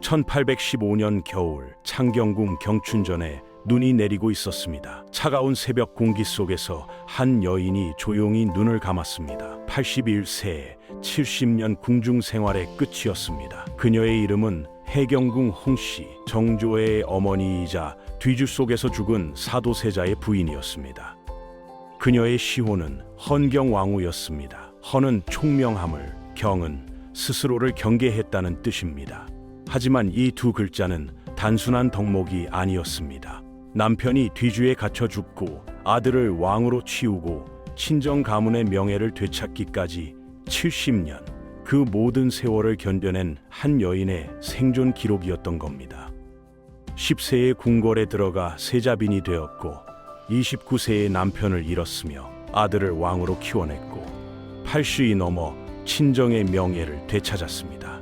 1815년 겨울 창경궁 경춘전에 눈이 내리고 있었습니다. 차가운 새벽 공기 속에서 한 여인이 조용히 눈을 감았습니다. 81세에 70년 궁중 생활의 끝이었습니다. 그녀의 이름은 해경궁 홍씨, 정조의 어머니이자 뒤주 속에서 죽은 사도세자의 부인이었습니다. 그녀의 시호는 헌경왕후였습니다. 헌은 총명함을, 경은 스스로를 경계했다는 뜻입니다. 하지만 이 두 글자는 단순한 덕목이 아니었습니다. 남편이 뒤주에 갇혀 죽고 아들을 왕으로 치우고 친정 가문의 명예를 되찾기까지 70년, 그 모든 세월을 견뎌낸 한 여인의 생존 기록이었던 겁니다. 10세에 궁궐에 들어가 세자빈이 되었고 29세에 남편을 잃었으며 아들을 왕으로 키워냈고 80이 넘어 친정의 명예를 되찾았습니다.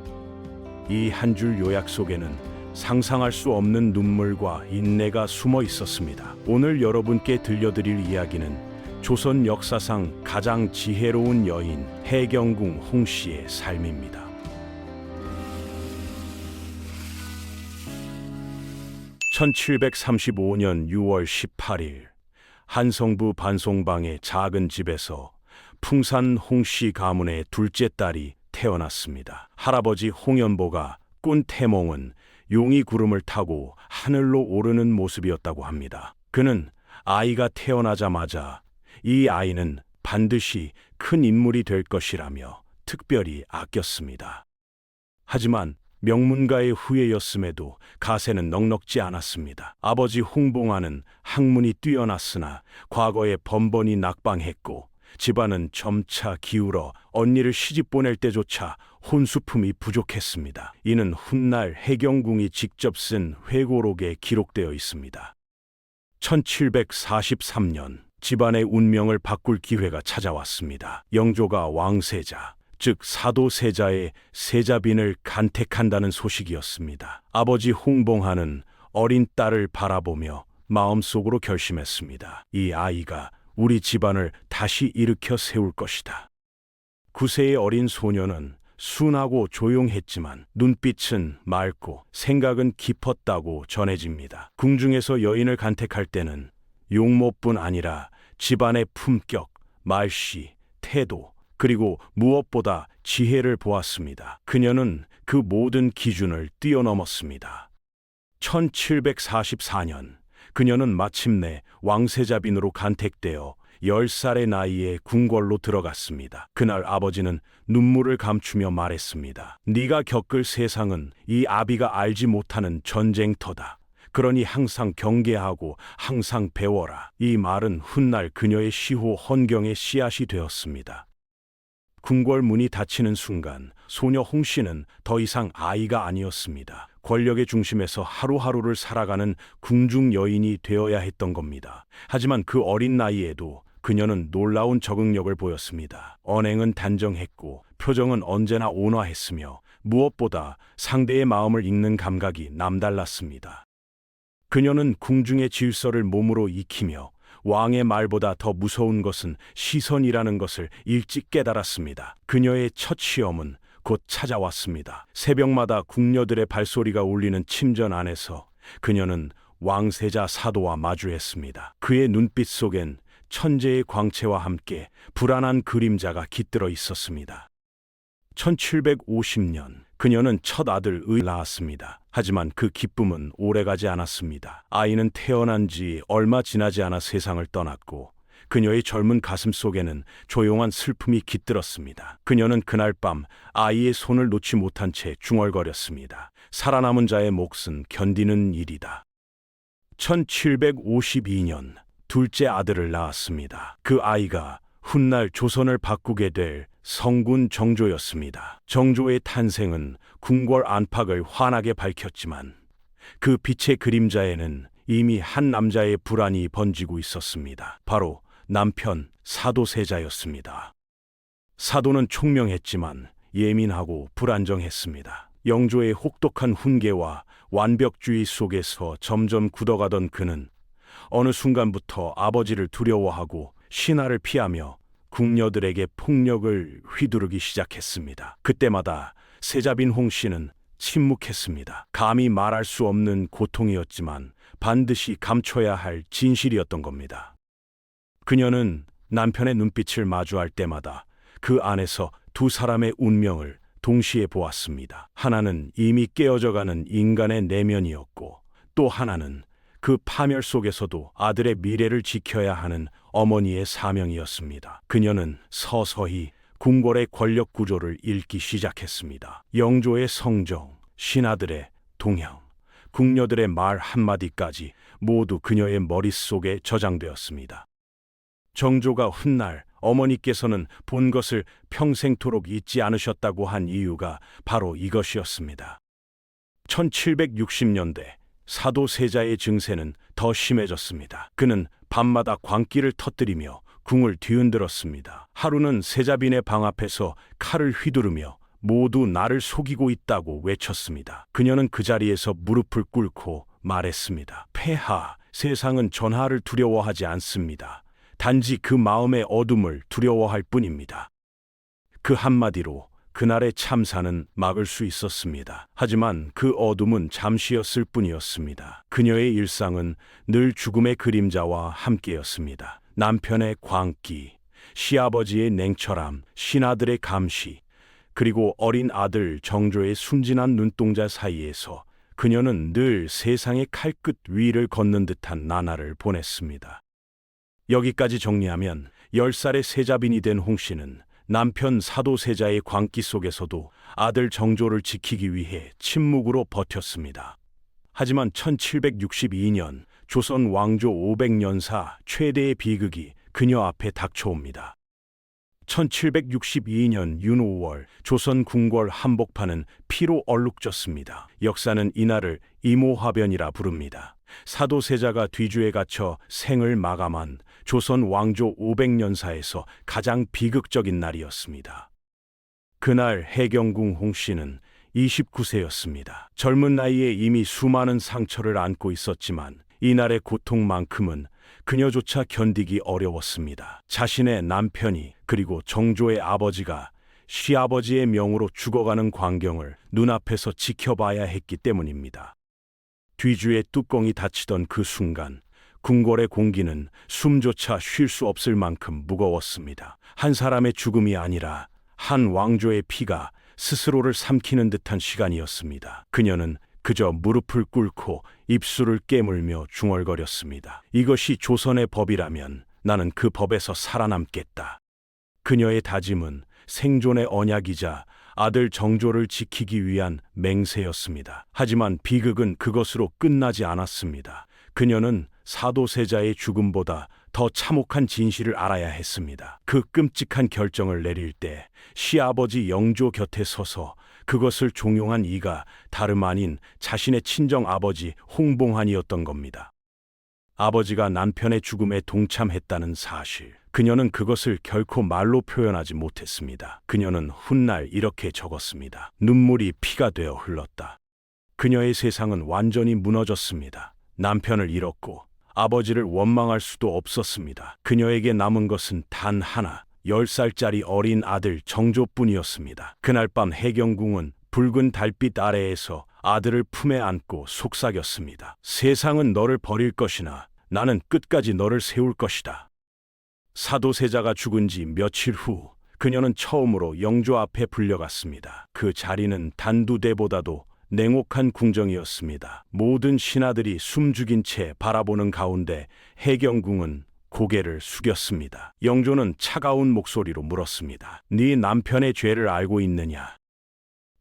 이 한 줄 요약 속에는 상상할 수 없는 눈물과 인내가 숨어 있었습니다. 오늘 여러분께 들려드릴 이야기는 조선 역사상 가장 지혜로운 여인 해경궁 홍씨의 삶입니다. 1735년 6월 18일 한성부 반송방의 작은 집에서 풍산 홍씨 가문의 둘째 딸이 태어났습니다. 할아버지 홍연보가 꾼 태몽은 용이 구름을 타고 하늘로 오르는 모습이었다고 합니다. 그는 아이가 태어나자마자 이 아이는 반드시 큰 인물이 될 것이라며 특별히 아꼈습니다. 하지만 명문가의 후예였음에도 가세는 넉넉지 않았습니다. 아버지 홍봉안은 학문이 뛰어났으나 과거에 번번이 낙방했고 집안은 점차 기울어 언니를 시집 보낼 때조차 혼수품이 부족했습니다. 이는 훗날 해경궁이 직접 쓴 회고록에 기록되어 있습니다. 1743년 집안의 운명을 바꿀 기회가 찾아왔습니다. 영조가 왕세자, 즉 사도세자의 세자빈을 간택한다는 소식이었습니다. 아버지 홍봉하는 어린 딸을 바라보며 마음속으로 결심했습니다. 이 아이가 우리 집안을 다시 일으켜 세울 것이다. 9세의 어린 소녀는 순하고 조용했지만 눈빛은 맑고 생각은 깊었다고 전해집니다. 궁중에서 여인을 간택할 때는 용모뿐 아니라 집안의 품격, 말씨, 태도, 그리고 무엇보다 지혜를 보았습니다. 그녀는 그 모든 기준을 뛰어넘었습니다. 1744년 그녀는 마침내 왕세자빈으로 간택되어 10살의 나이에 궁궐로 들어갔습니다. 그날 아버지는 눈물을 감추며 말했습니다. 네가 겪을 세상은 이 아비가 알지 못하는 전쟁터다. 그러니 항상 경계하고 항상 배워라. 이 말은 훗날 그녀의 시호 헌경의 씨앗이 되었습니다. 궁궐 문이 닫히는 순간 소녀 홍씨는 더 이상 아이가 아니었습니다. 권력의 중심에서 하루하루를 살아가는 궁중 여인이 되어야 했던 겁니다. 하지만 그 어린 나이에도 그녀는 놀라운 적응력을 보였습니다. 언행은 단정했고 표정은 언제나 온화했으며 무엇보다 상대의 마음을 읽는 감각이 남달랐습니다. 그녀는 궁중의 질서를 몸으로 익히며 왕의 말보다 더 무서운 것은 시선이라는 것을 일찍 깨달았습니다. 그녀의 첫 시험은 곧 찾아왔습니다. 새벽마다 궁녀들의 발소리가 울리는 침전 안에서 그녀는 왕세자 사도와 마주했습니다. 그의 눈빛 속엔 천재의 광채와 함께 불안한 그림자가 깃들어 있었습니다. 1750년 그녀는 첫 아들을 낳았습니다. 하지만 그 기쁨은 오래가지 않았습니다. 아이는 태어난 지 얼마 지나지 않아 세상을 떠났고 그녀의 젊은 가슴 속에는 조용한 슬픔이 깃들었습니다. 그녀는 그날 밤 아이의 손을 놓지 못한 채 중얼거렸습니다. 살아남은 자의 몫은 견디는 일이다. 1752년 둘째 아들을 낳았습니다. 그 아이가 훗날 조선을 바꾸게 될 성군 정조였습니다. 정조의 탄생은 궁궐 안팎을 환하게 밝혔지만 그 빛의 그림자에는 이미 한 남자의 불안이 번지고 있었습니다. 바로 남편 사도세자였습니다. 사도는 총명했지만 예민하고 불안정했습니다. 영조의 혹독한 훈계와 완벽주의 속에서 점점 굳어가던 그는 어느 순간부터 아버지를 두려워하고 신하를 피하며 궁녀들에게 폭력을 휘두르기 시작했습니다. 그때마다 세자빈 홍씨는 침묵했습니다. 감히 말할 수 없는 고통이었지만 반드시 감춰야 할 진실이었던 겁니다. 그녀는 남편의 눈빛을 마주할 때마다 그 안에서 두 사람의 운명을 동시에 보았습니다. 하나는 이미 깨어져가는 인간의 내면이었고, 또 하나는 그 파멸 속에서도 아들의 미래를 지켜야 하는 어머니의 사명이었습니다. 그녀는 서서히 궁궐의 권력 구조를 읽기 시작했습니다. 영조의 성정, 신하들의 동향, 궁녀들의 말 한마디까지 모두 그녀의 머릿속에 저장되었습니다. 정조가 훗날 어머니께서는 본 것을 평생토록 잊지 않으셨다고 한 이유가 바로 이것이었습니다. 1760년대 사도 세자의 증세는 더 심해졌습니다. 그는 밤마다 광기를 터뜨리며 궁을 뒤흔들었습니다. 하루는 세자빈의 방 앞에서 칼을 휘두르며 모두 나를 속이고 있다고 외쳤습니다. 그녀는 그 자리에서 무릎을 꿇고 말했습니다. 폐하, 세상은 전하를 두려워하지 않습니다. 단지 그 마음의 어둠을 두려워할 뿐입니다. 그 한마디로 그날의 참사는 막을 수 있었습니다. 하지만 그 어둠은 잠시였을 뿐이었습니다. 그녀의 일상은 늘 죽음의 그림자와 함께였습니다. 남편의 광기, 시아버지의 냉철함, 신하들의 감시, 그리고 어린 아들 정조의 순진한 눈동자 사이에서 그녀는 늘 세상의 칼끝 위를 걷는 듯한 나날을 보냈습니다. 여기까지 정리하면 10살의 세자빈이 된 홍씨는 남편 사도세자의 광기 속에서도 아들 정조를 지키기 위해 침묵으로 버텼습니다. 하지만 1762년 조선 왕조 500년사 최대의 비극이 그녀 앞에 닥쳐옵니다. 1762년 윤 5월 조선 궁궐 한복판은 피로 얼룩졌습니다. 역사는 이날을 이모화변이라 부릅니다. 사도세자가 뒤주에 갇혀 생을 마감한 조선 왕조 500년사에서 가장 비극적인 날이었습니다. 그날 해경궁 홍씨는 29세였습니다. 젊은 나이에 이미 수많은 상처를 안고 있었지만 이날의 고통만큼은 그녀조차 견디기 어려웠습니다. 자신의 남편이 그리고 정조의 아버지가 시아버지의 명으로 죽어가는 광경을 눈앞에서 지켜봐야 했기 때문입니다. 뒤주의 뚜껑이 닫히던 그 순간 궁궐의 공기는 숨조차 쉴 수 없을 만큼 무거웠습니다. 한 사람의 죽음이 아니라 한 왕조의 피가 스스로를 삼키는 듯한 시간이었습니다. 그녀는 그저 무릎을 꿇고 입술을 깨물며 중얼거렸습니다. 이것이 조선의 법이라면 나는 그 법에서 살아남겠다. 그녀의 다짐은 생존의 언약이자 아들 정조를 지키기 위한 맹세였습니다. 하지만 비극은 그것으로 끝나지 않았습니다. 그녀는 사도세자의 죽음보다 더 참혹한 진실을 알아야 했습니다. 그 끔찍한 결정을 내릴 때 시아버지 영조 곁에 서서 그것을 종용한 이가 다름 아닌 자신의 친정아버지 홍봉환이었던 겁니다. 아버지가 남편의 죽음에 동참했다는 사실, 그녀는 그것을 결코 말로 표현하지 못했습니다. 그녀는 훗날 이렇게 적었습니다. 눈물이 피가 되어 흘렀다. 그녀의 세상은 완전히 무너졌습니다. 남편을 잃었고 아버지를 원망할 수도 없었습니다. 그녀에게 남은 것은 단 하나, 10살짜리 어린 아들 정조뿐이었습니다. 그날 밤 해경궁은 붉은 달빛 아래에서 아들을 품에 안고 속삭였습니다. 세상은 너를 버릴 것이나 나는 끝까지 너를 세울 것이다. 사도세자가 죽은 지 며칠 후 그녀는 처음으로 영조 앞에 불려갔습니다. 그 자리는 단두대보다도 냉혹한 궁정이었습니다. 모든 신하들이 숨죽인 채 바라보는 가운데 해경궁은 고개를 숙였습니다. 영조는 차가운 목소리로 물었습니다. 네 남편의 죄를 알고 있느냐?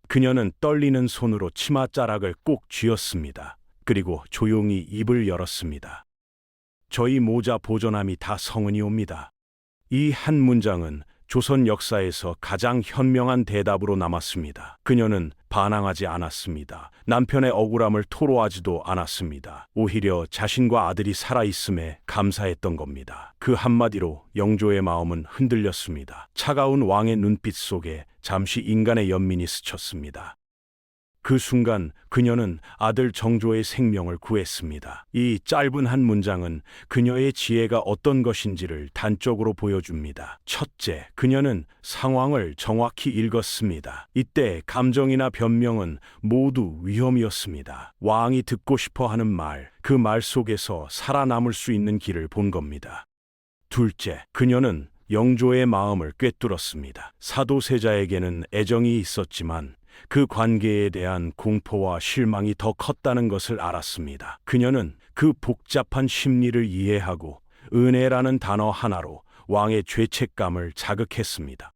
그녀는 떨리는 손으로 치맛자락을 꼭 쥐었습니다. 그리고 조용히 입을 열었습니다. 저희 모자 보존함이 다 성은이옵니다. 이 한 문장은 조선 역사에서 가장 현명한 대답으로 남았습니다. 그녀는 반항하지 않았습니다. 남편의 억울함을 토로하지도 않았습니다. 오히려 자신과 아들이 살아있음에 감사했던 겁니다. 그 한마디로 영조의 마음은 흔들렸습니다. 차가운 왕의 눈빛 속에 잠시 인간의 연민이 스쳤습니다. 그 순간 그녀는 아들 정조의 생명을 구했습니다. 이 짧은 한 문장은 그녀의 지혜가 어떤 것인지를 단적으로 보여줍니다. 첫째, 그녀는 상황을 정확히 읽었습니다. 이때 감정이나 변명은 모두 위험이었습니다. 왕이 듣고 싶어 하는 말, 그 말 속에서 살아남을 수 있는 길을 본 겁니다. 둘째, 그녀는 영조의 마음을 꿰뚫었습니다. 사도세자에게는 애정이 있었지만 그 관계에 대한 공포와 실망이 더 컸다는 것을 알았습니다. 그녀는 그 복잡한 심리를 이해하고 은혜라는 단어 하나로 왕의 죄책감을 자극했습니다.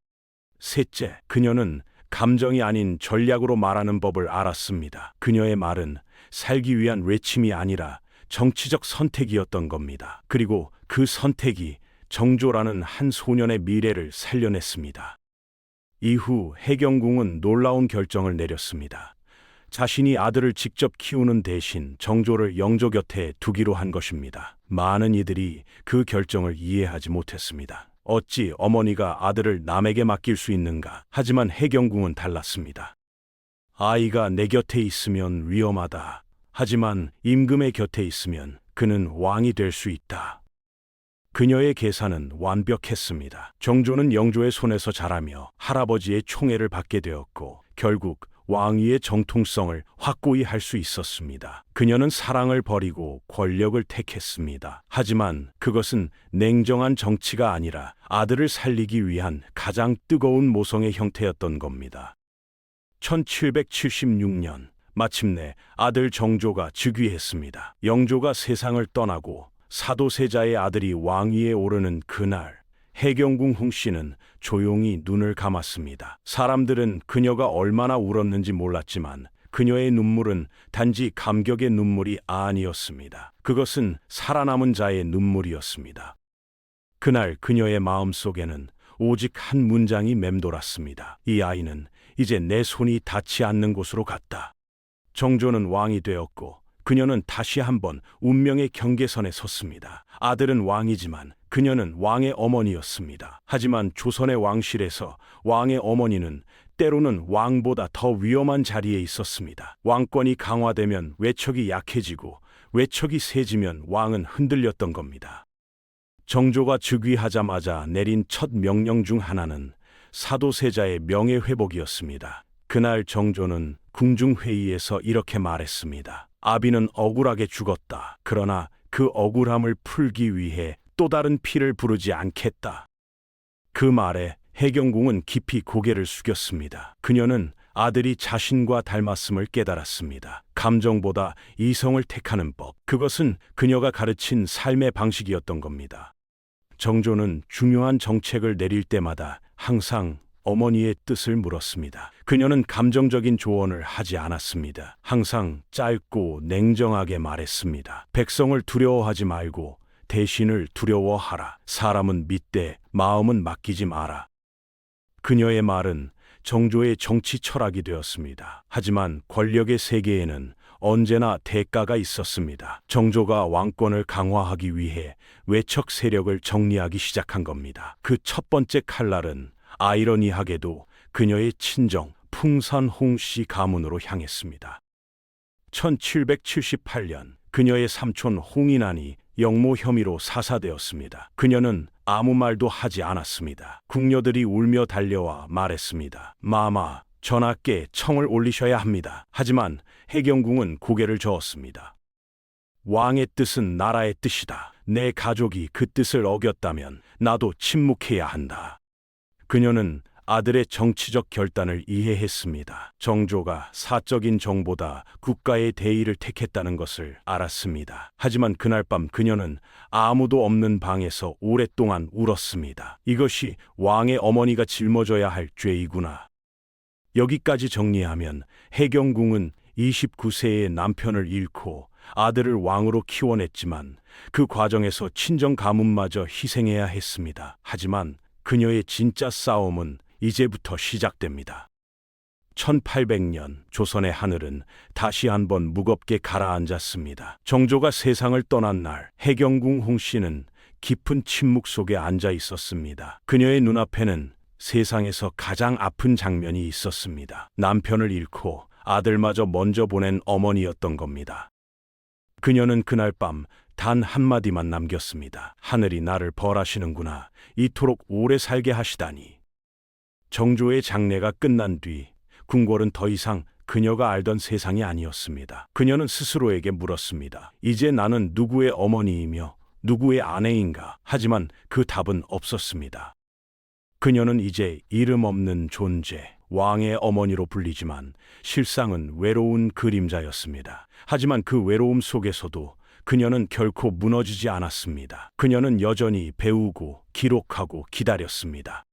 셋째, 그녀는 감정이 아닌 전략으로 말하는 법을 알았습니다. 그녀의 말은 살기 위한 외침이 아니라 정치적 선택이었던 겁니다. 그리고 그 선택이 정조라는 한 소년의 미래를 살려냈습니다. 이후 해경궁은 놀라운 결정을 내렸습니다. 자신이 아들을 직접 키우는 대신 정조를 영조 곁에 두기로 한 것입니다. 많은 이들이 그 결정을 이해하지 못했습니다. 어찌 어머니가 아들을 남에게 맡길 수 있는가? 하지만 해경궁은 달랐습니다. 아이가 내 곁에 있으면 위험하다. 하지만 임금의 곁에 있으면 그는 왕이 될 수 있다. 그녀의 계산은 완벽했습니다. 정조는 영조의 손에서 자라며 할아버지의 총애를 받게 되었고 결국 왕위의 정통성을 확고히 할 수 있었습니다. 그녀는 사랑을 버리고 권력을 택했습니다. 하지만 그것은 냉정한 정치가 아니라 아들을 살리기 위한 가장 뜨거운 모성의 형태였던 겁니다. 1776년 마침내 아들 정조가 즉위했습니다. 영조가 세상을 떠나고 사도세자의 아들이 왕위에 오르는 그날, 해경궁 홍씨는 조용히 눈을 감았습니다. 사람들은 그녀가 얼마나 울었는지 몰랐지만 그녀의 눈물은 단지 감격의 눈물이 아니었습니다. 그것은 살아남은 자의 눈물이었습니다. 그날 그녀의 마음속에는 오직 한 문장이 맴돌았습니다. 이 아이는 이제 내 손이 닿지 않는 곳으로 갔다. 정조는 왕이 되었고 그녀는 다시 한번 운명의 경계선에 섰습니다. 아들은 왕이지만 그녀는 왕의 어머니였습니다. 하지만 조선의 왕실에서 왕의 어머니는 때로는 왕보다 더 위험한 자리에 있었습니다. 왕권이 강화되면 외척이 약해지고 외척이 세지면 왕은 흔들렸던 겁니다. 정조가 즉위하자마자 내린 첫 명령 중 하나는 사도세자의 명예회복이었습니다. 그날 정조는 궁중회의에서 이렇게 말했습니다. 아비는 억울하게 죽었다. 그러나 그 억울함을 풀기 위해 또 다른 피를 부르지 않겠다. 그 말에 해경궁은 깊이 고개를 숙였습니다. 그녀는 아들이 자신과 닮았음을 깨달았습니다. 감정보다 이성을 택하는 법, 그것은 그녀가 가르친 삶의 방식이었던 겁니다. 정조는 중요한 정책을 내릴 때마다 항상 어머니의 뜻을 물었습니다. 그녀는 감정적인 조언을 하지 않았습니다. 항상 짧고 냉정하게 말했습니다. 백성을 두려워하지 말고 대신을 두려워하라. 사람은 믿되 마음은 맡기지 마라. 그녀의 말은 정조의 정치 철학이 되었습니다. 하지만 권력의 세계에는 언제나 대가가 있었습니다. 정조가 왕권을 강화하기 위해 외척 세력을 정리하기 시작한 겁니다. 그 첫 번째 칼날은 아이러니하게도 그녀의 친정 풍산 홍씨 가문으로 향했습니다. 1778년 그녀의 삼촌 홍인안이 영모 혐의로 사사되었습니다. 그녀는 아무 말도 하지 않았습니다. 궁녀들이 울며 달려와 말했습니다. 마마, 전하께 청을 올리셔야 합니다. 하지만 해경궁은 고개를 저었습니다. 왕의 뜻은 나라의 뜻이다. 내 가족이 그 뜻을 어겼다면 나도 침묵해야 한다. 그녀는 아들의 정치적 결단을 이해했습니다. 정조가 사적인 정보다 국가의 대의를 택했다는 것을 알았습니다. 하지만 그날 밤 그녀는 아무도 없는 방에서 오랫동안 울었습니다. 이것이 왕의 어머니가 짊어져야 할 죄이구나. 여기까지 정리하면 해경궁은 29세의 남편을 잃고 아들을 왕으로 키워냈지만 그 과정에서 친정 가문마저 희생해야 했습니다. 하지만 그녀의 진짜 싸움은 이제부터 시작됩니다. 1800년 조선의 하늘은 다시 한번 무겁게 가라앉았습니다. 정조가 세상을 떠난 날 해경궁 홍씨는 깊은 침묵 속에 앉아 있었습니다. 그녀의 눈앞에는 세상에서 가장 아픈 장면이 있었습니다. 남편을 잃고 아들마저 먼저 보낸 어머니였던 겁니다. 그녀는 그날 밤 단 한마디만 남겼습니다. 하늘이 나를 벌하시는구나. 이토록 오래 살게 하시다니. 정조의 장례가 끝난 뒤 궁궐은 더 이상 그녀가 알던 세상이 아니었습니다. 그녀는 스스로에게 물었습니다. 이제 나는 누구의 어머니이며 누구의 아내인가? 하지만 그 답은 없었습니다. 그녀는 이제 이름 없는 존재, 왕의 어머니로 불리지만 실상은 외로운 그림자였습니다. 하지만 그 외로움 속에서도 그녀는 결코 무너지지 않았습니다. 그녀는 여전히 배우고 기록하고 기다렸습니다.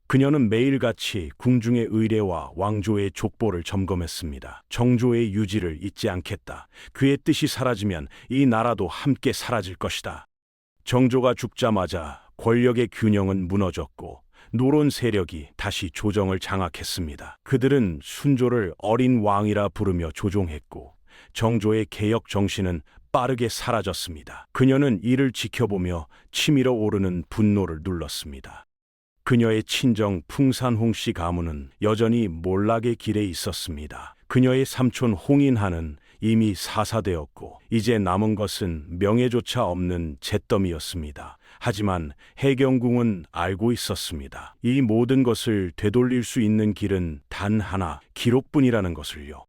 그녀는 매일같이 궁중의 의례와 왕조의 족보를 점검했습니다. 정조의 유지를 잊지 않겠다. 그의 뜻이 사라지면 이 나라도 함께 사라질 것이다. 정조가 죽자마자 권력의 균형은 무너졌고 노론 세력이 다시 조정을 장악했습니다. 그들은 순조를 어린 왕이라 부르며 조종했고 정조의 개혁 정신은 빠르게 사라졌습니다. 그녀는 이를 지켜보며 치밀어 오르는 분노를 눌렀습니다. 그녀의 친정 풍산홍 씨 가문은 여전히 몰락의 길에 있었습니다. 그녀의 삼촌 홍인하는 이미 사사되었고 이제 남은 것은 명예조차 없는 잿더미였습니다. 하지만 해경궁은 알고 있었습니다. 이 모든 것을 되돌릴 수 있는 길은 단 하나, 기록뿐이라는 것을요.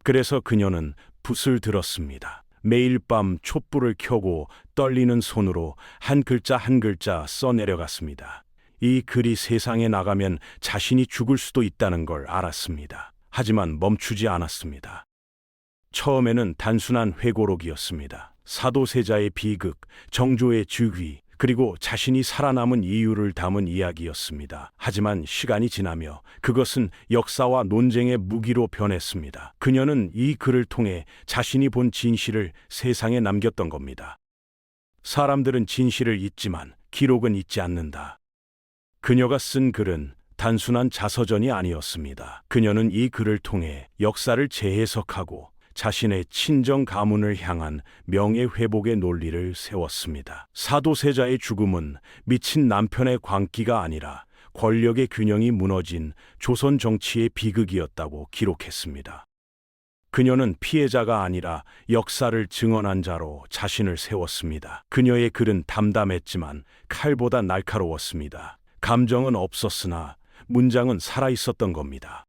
그래서 그녀는 붓을 들었습니다. 매일 밤 촛불을 켜고 떨리는 손으로 한 글자 한 글자 써내려갔습니다. 이 글이 세상에 나가면 자신이 죽을 수도 있다는 걸 알았습니다. 하지만 멈추지 않았습니다. 처음에는 단순한 회고록이었습니다. 사도세자의 비극, 정조의 즉위, 그리고 자신이 살아남은 이유를 담은 이야기였습니다. 하지만 시간이 지나며 그것은 역사와 논쟁의 무기로 변했습니다. 그녀는 이 글을 통해 자신이 본 진실을 세상에 남겼던 겁니다. 사람들은 진실을 잊지만 기록은 잊지 않는다. 그녀가 쓴 글은 단순한 자서전이 아니었습니다. 그녀는 이 글을 통해 역사를 재해석하고 자신의 친정 가문을 향한 명예회복의 논리를 세웠습니다. 사도세자의 죽음은 미친 남편의 광기가 아니라 권력의 균형이 무너진 조선 정치의 비극이었다고 기록했습니다. 그녀는 피해자가 아니라 역사를 증언한 자로 자신을 세웠습니다. 그녀의 글은 담담했지만 칼보다 날카로웠습니다. 감정은 없었으나 문장은 살아있었던 겁니다.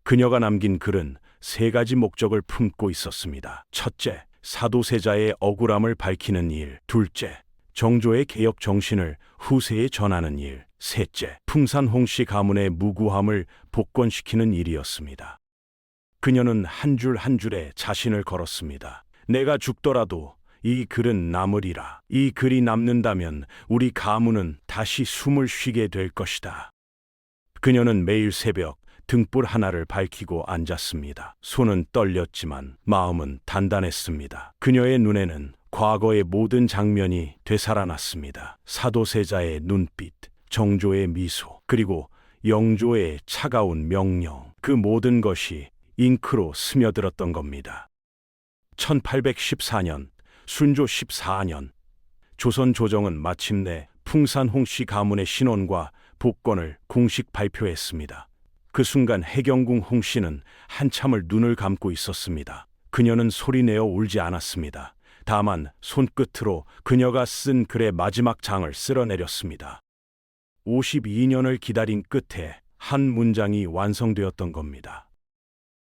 그녀가 남긴 글은 세 가지 목적을 품고 있었습니다. 첫째, 사도세자의 억울함을 밝히는 일. 둘째, 정조의 개혁 정신을 후세에 전하는 일. 셋째, 풍산홍 씨 가문의 무고함을 복권시키는 일이었습니다. 그녀는 한 줄 한 줄에 자신을 걸었습니다. 내가 죽더라도 이 글은 남으리라. 이 글이 남는다면 우리 가문은 다시 숨을 쉬게 될 것이다. 그녀는 매일 새벽 등불 하나를 밝히고 앉았습니다. 손은 떨렸지만 마음은 단단했습니다. 그녀의 눈에는 과거의 모든 장면이 되살아났습니다. 사도세자의 눈빛, 정조의 미소, 그리고 영조의 차가운 명령. 그 모든 것이 잉크로 스며들었던 겁니다. 1814년, 순조 14년, 조선 조정은 마침내 풍산홍 씨 가문의 신원과 복권을 공식 발표했습니다. 그 순간 해경궁 홍 씨는 한참을 눈을 감고 있었습니다. 그녀는 소리내어 울지 않았습니다. 다만 손끝으로 그녀가 쓴 글의 마지막 장을 쓸어내렸습니다. 52년을 기다린 끝에 한 문장이 완성되었던 겁니다.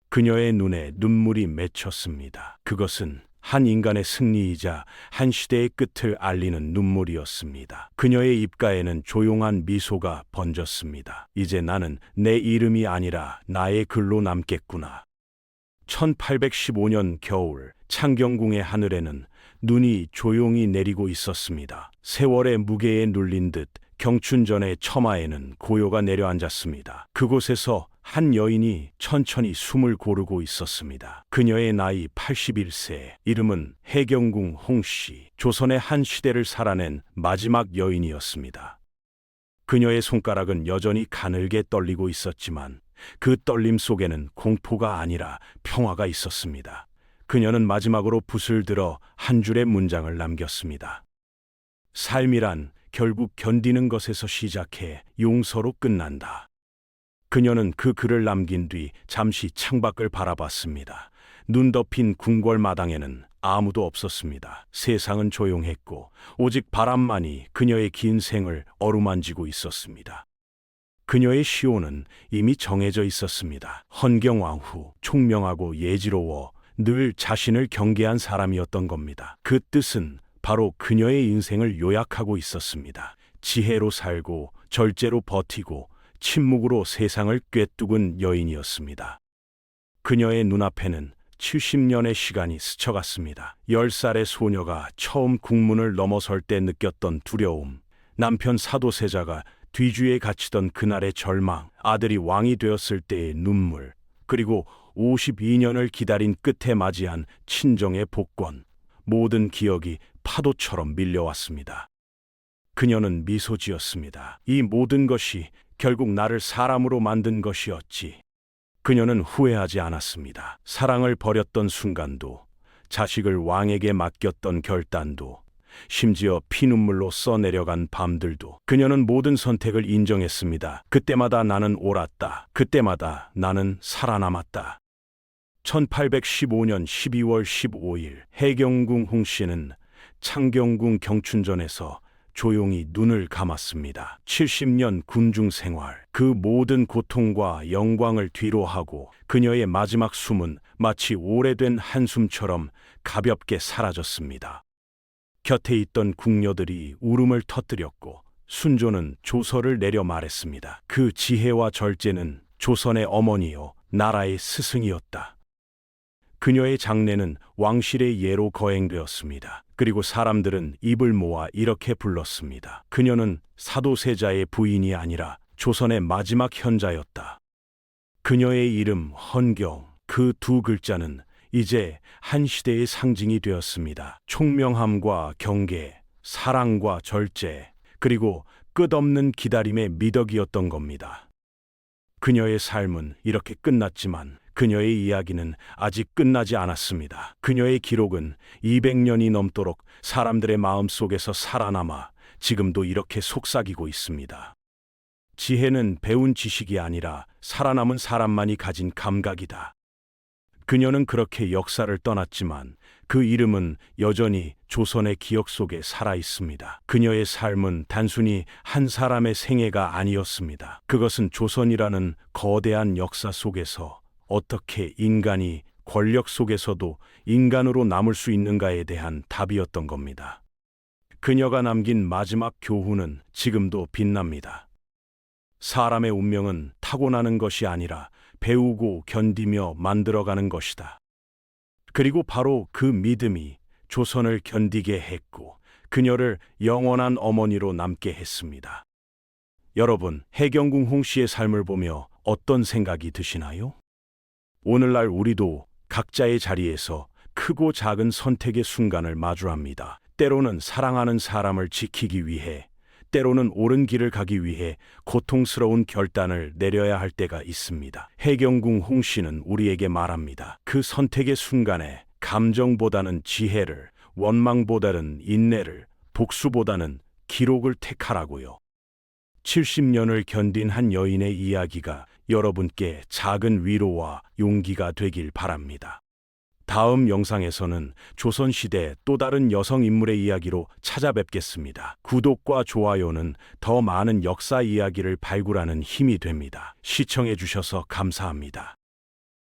그녀의 눈에 눈물이 맺혔습니다. 그것은 한 인간의 승리이자 한 시대의 끝을 알리는 눈물이었습니다. 그녀의 입가에는 조용한 미소가 번졌습니다. 이제 나는 내 이름이 아니라 나의 글로 남겠구나. 1815년 겨울, 창경궁의 하늘에는 눈이 조용히 내리고 있었습니다. 세월의 무게에 눌린 듯 경춘전의 처마에는 고요가 내려앉았습니다. 그곳에서 한 여인이 천천히 숨을 고르고 있었습니다. 그녀의 나이 81세, 이름은 해경궁 홍씨, 조선의 한 시대를 살아낸 마지막 여인이었습니다. 그녀의 손가락은 여전히 가늘게 떨리고 있었지만 그 떨림 속에는 공포가 아니라 평화가 있었습니다. 그녀는 마지막으로 붓을 들어 한 줄의 문장을 남겼습니다. 삶이란 결국 견디는 것에서 시작해 용서로 끝난다. 그녀는 그 글을 남긴 뒤 잠시 창밖을 바라봤습니다. 눈 덮인 궁궐 마당에는 아무도 없었습니다. 세상은 조용했고 오직 바람만이 그녀의 긴 생을 어루만지고 있었습니다. 그녀의 시호는 이미 정해져 있었습니다. 헌경왕후, 총명하고 예지로워 늘 자신을 경계한 사람이었던 겁니다. 그 뜻은 바로 그녀의 인생을 요약하고 있었습니다. 지혜로 살고 절제로 버티고 침묵으로 세상을 꿰뚫은 여인이었습니다. 그녀의 눈앞에는 70년의 시간이 스쳐갔습니다. 10살의 소녀가 처음 국문을 넘어설 때 느꼈던 두려움, 남편 사도세자가 뒤주에 갇히던 그날의 절망, 아들이 왕이 되었을 때의 눈물, 그리고 52년을 기다린 끝에 맞이한 친정의 복권, 모든 기억이 파도처럼 밀려왔습니다. 그녀는 미소 지었습니다. 이 모든 것이 결국 나를 사람으로 만든 것이었지. 그녀는 후회하지 않았습니다. 사랑을 버렸던 순간도, 자식을 왕에게 맡겼던 결단도, 심지어 피눈물로 써내려간 밤들도 그녀는 모든 선택을 인정했습니다. 그때마다 나는 옳았다. 그때마다 나는 살아남았다. 1815년 12월 15일 해경궁 홍씨는 창경궁 경춘전에서 조용히 눈을 감았습니다. 70년 군중 생활, 그 모든 고통과 영광을 뒤로하고 그녀의 마지막 숨은 마치 오래된 한숨처럼 가볍게 사라졌습니다. 곁에 있던 궁녀들이 울음을 터뜨렸고 순조는 조서를 내려 말했습니다. 그 지혜와 절제는 조선의 어머니요 나라의 스승이었다. 그녀의 장례는 왕실의 예로 거행되었습니다. 그리고 사람들은 입을 모아 이렇게 불렀습니다. 그녀는 사도세자의 부인이 아니라 조선의 마지막 현자였다. 그녀의 이름 헌경, 그 두 글자는 이제 한 시대의 상징이 되었습니다. 총명함과 경계, 사랑과 절제, 그리고 끝없는 기다림의 미덕이었던 겁니다. 그녀의 삶은 이렇게 끝났지만 그녀의 이야기는 아직 끝나지 않았습니다. 그녀의 기록은 200년이 넘도록 사람들의 마음속에서 살아남아 지금도 이렇게 속삭이고 있습니다. 지혜는 배운 지식이 아니라 살아남은 사람만이 가진 감각이다. 그녀는 그렇게 역사를 떠났지만 그 이름은 여전히 조선의 기억 속에 살아 있습니다. 그녀의 삶은 단순히 한 사람의 생애가 아니었습니다. 그것은 조선이라는 거대한 역사 속에서 어떻게 인간이 권력 속에서도 인간으로 남을 수 있는가에 대한 답이었던 겁니다. 그녀가 남긴 마지막 교훈은 지금도 빛납니다. 사람의 운명은 타고나는 것이 아니라 배우고 견디며 만들어가는 것이다. 그리고 바로 그 믿음이 조선을 견디게 했고 그녀를 영원한 어머니로 남게 했습니다. 여러분, 해경궁 홍씨의 삶을 보며 어떤 생각이 드시나요? 오늘날 우리도 각자의 자리에서 크고 작은 선택의 순간을 마주합니다. 때로는 사랑하는 사람을 지키기 위해, 때로는 옳은 길을 가기 위해 고통스러운 결단을 내려야 할 때가 있습니다. 해경궁 홍씨는 우리에게 말합니다. 그 선택의 순간에 감정보다는 지혜를, 원망보다는 인내를, 복수보다는 기록을 택하라고요. 70년을 견딘 한 여인의 이야기가 여러분께 작은 위로와 용기가 되길 바랍니다. 다음 영상에서는 조선시대 또 다른 여성 인물의 이야기로 찾아뵙겠습니다. 구독과 좋아요는 더 많은 역사 이야기를 발굴하는 힘이 됩니다. 시청해 주셔서 감사합니다.